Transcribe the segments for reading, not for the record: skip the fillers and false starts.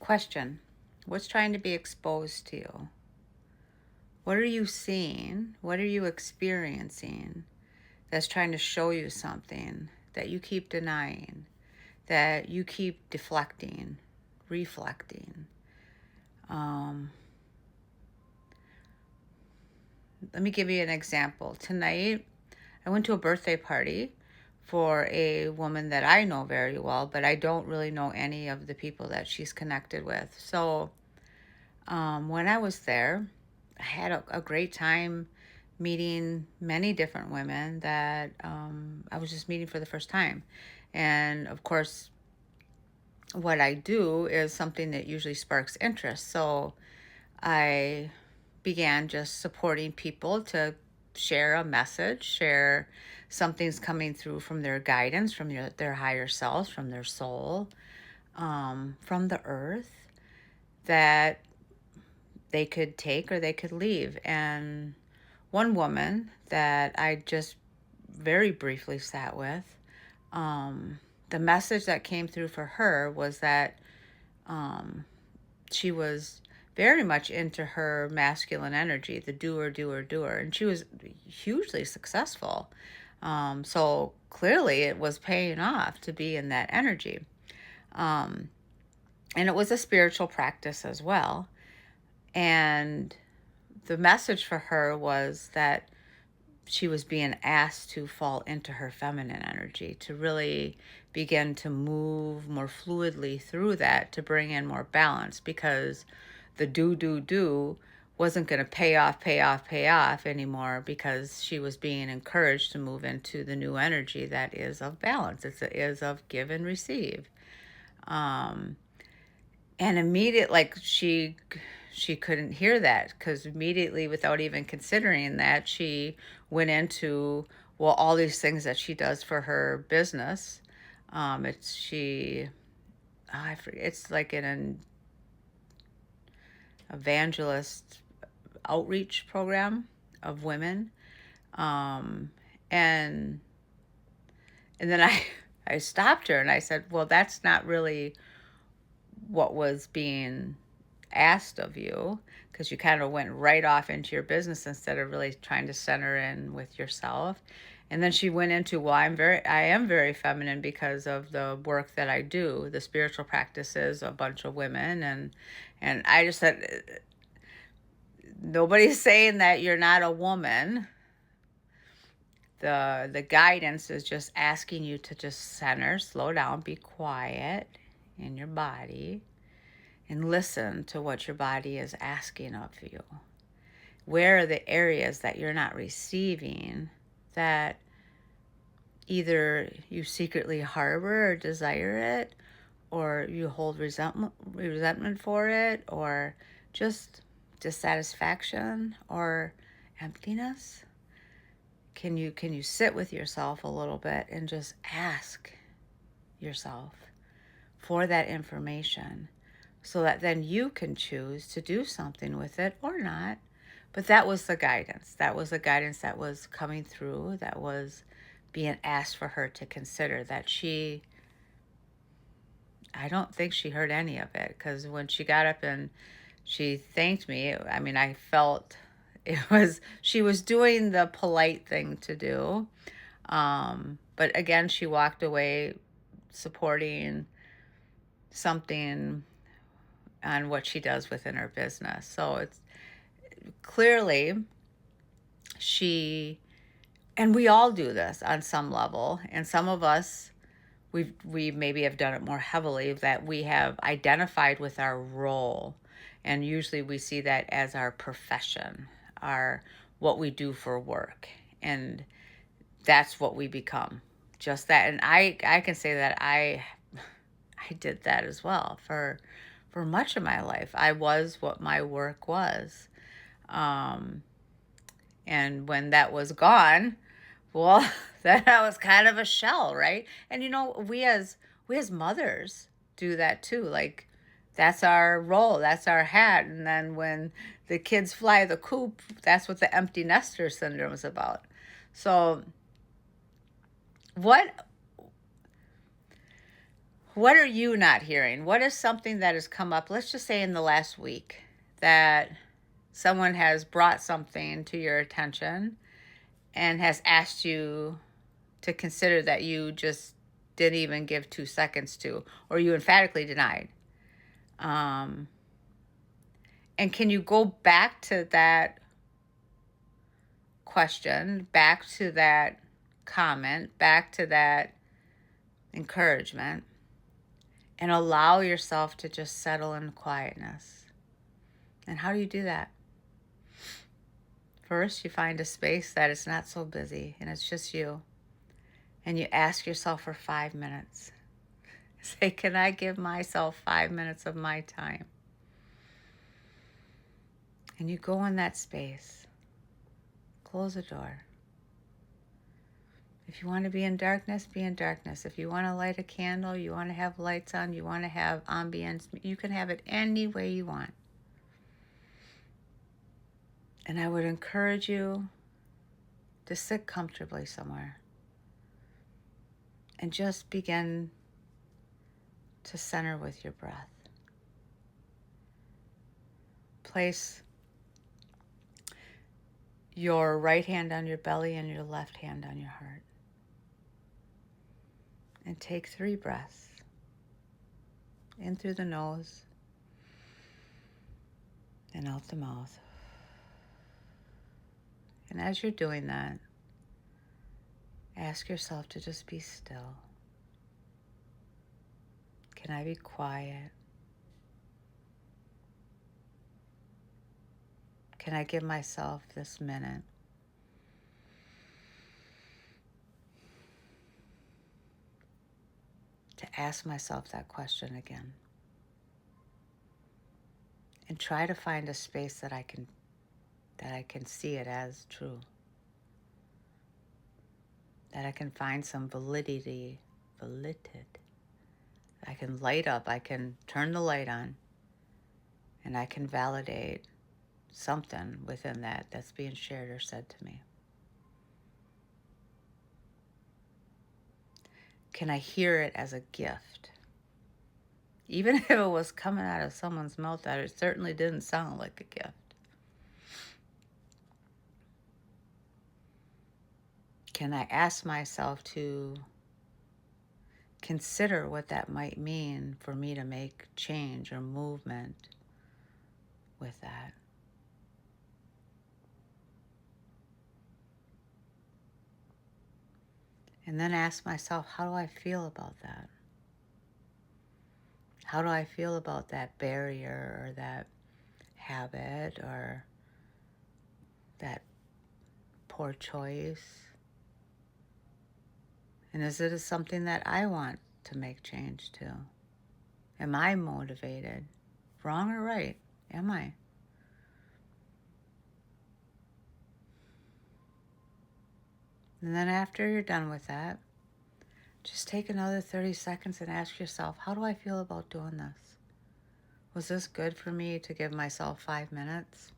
Question. What's trying to be exposed to you? What are you seeing? What are you experiencing that's trying to show you something that you keep denying, that you keep deflecting, reflecting? Um, Let me give you an example. Tonight, I went to a birthday party for a woman that I know very well, but I don't really know any of the people that she's connected with. So when I was there, I had a great time meeting many different women that I was just meeting for the first time. And of course, what I do is something that usually sparks interest. So I began just supporting people to share a message, share something's coming through from their guidance, from their higher selves, from their soul, from the earth that they could take or they could leave. And one woman that I just very briefly sat with, the message that came through for her was that she was very much into her masculine energy, the doer, doer, doer. And she was hugely successful. So clearly it was paying off to be in that energy. And it was a spiritual practice as well. And the message for her was that she was being asked to fall into her feminine energy, to really begin to move more fluidly through that, to bring in more balance, because the do wasn't going to pay off anymore, because she was being encouraged to move into the new energy that is of balance. It is of give and receive. And immediate, like she couldn't hear that, because immediately, without even considering that, she went into, well, all these things that she does for her business. It's she I forget, it's like an evangelist outreach program of women. Um, and and then I stopped her and I said, well, that's not really what was being asked of you, because you kind of went right off into your business instead of really trying to center in with yourself. And then she went into, well, I am very feminine because of the work that I do, the spiritual practices, a bunch of women. And I just said, nobody's saying that you're not a woman. The guidance is just asking you to just center, slow down, be quiet in your body, and listen to what your body is asking of you. Where are the areas that you're not receiving, that either you secretly harbor or desire it, or you hold resentment for it, or just dissatisfaction or emptiness? Can you sit with yourself a little bit and just ask yourself for that information, so that then you can choose to do something with it or not? But that was the guidance. That was the guidance that was coming through, that was being asked for her to consider, that I don't think she heard any of it, because when she got up and she thanked me, I mean, I felt she was doing the polite thing to do. But again, she walked away supporting something on what she does within her business. So it's clearly she, and we all do this on some level, and some of us, we maybe have done it more heavily, that we have identified with our role, and usually we see that as our profession, our what we do for work, and that's what we become, just that. And I can say that I did that as well for much of my life. I was what my work was. Um, and when that was gone, well, that was kind of a shell, right? And we as mothers do that too. Like, that's our role, that's our hat. And then when the kids fly the coop, that's what the empty nester syndrome is about. So what What are you not hearing? What is something that has come up, let's just say in the last week, that someone has brought something to your attention and has asked you to consider that you just didn't even give 2 seconds to, or you emphatically denied? Um, and can you go back to that question, back to that comment, back to that encouragement, and allow yourself to just settle in quietness? And how do you do that? First, you find a space that is not so busy and it's just you. And you ask yourself for 5 minutes. Say, can I give myself 5 minutes of my time? And you go in that space. Close the door. If you want to be in darkness, be in darkness. If you want to light a candle, you want to have lights on, you want to have ambience, you can have it any way you want. And I would encourage you to sit comfortably somewhere and just begin to center with your breath. Place your right hand on your belly and your left hand on your heart. And take 3 breaths. In through the nose and out the mouth. And as you're doing that, ask yourself to just be still. Can I be quiet? Can I give myself this minute to ask myself that question again? And try to find a space that I can see it as true. That I can find some validity. I can light up, I can turn the light on, and I can validate something within that that's being shared or said to me. Can I hear it as a gift? Even if it was coming out of someone's mouth, that it certainly didn't sound like a gift. Can I ask myself to consider what that might mean for me to make change or movement with that? And then ask myself, how do I feel about that? How do I feel about that barrier or that habit or that poor choice? And is it something that I want to make change to? Am I motivated? Wrong or right? Am I? And then after you're done with that, just take another 30 seconds and ask yourself, how do I feel about doing this? Was this good for me to give myself 5 minutes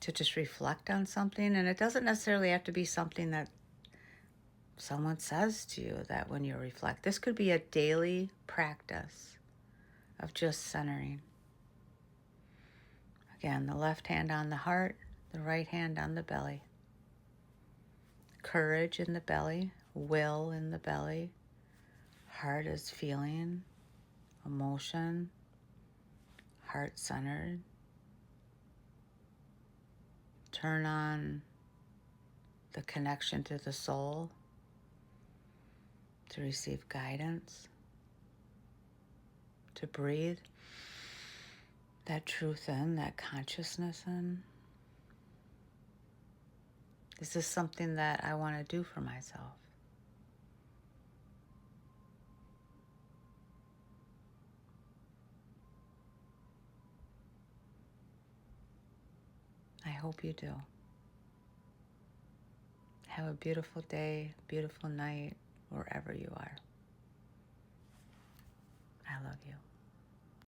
to just reflect on something? And it doesn't necessarily have to be something that someone says to you that when you reflect. This could be a daily practice of just centering. Again, the left hand on the heart, the right hand on the belly. Courage in the belly, will in the belly. Heart is feeling, emotion, heart-centered. Turn on the connection to the soul to receive guidance, to breathe that truth in, that consciousness in. Is this something that I want to do for myself? I hope you do. Have a beautiful day, beautiful night, wherever you are. I love you.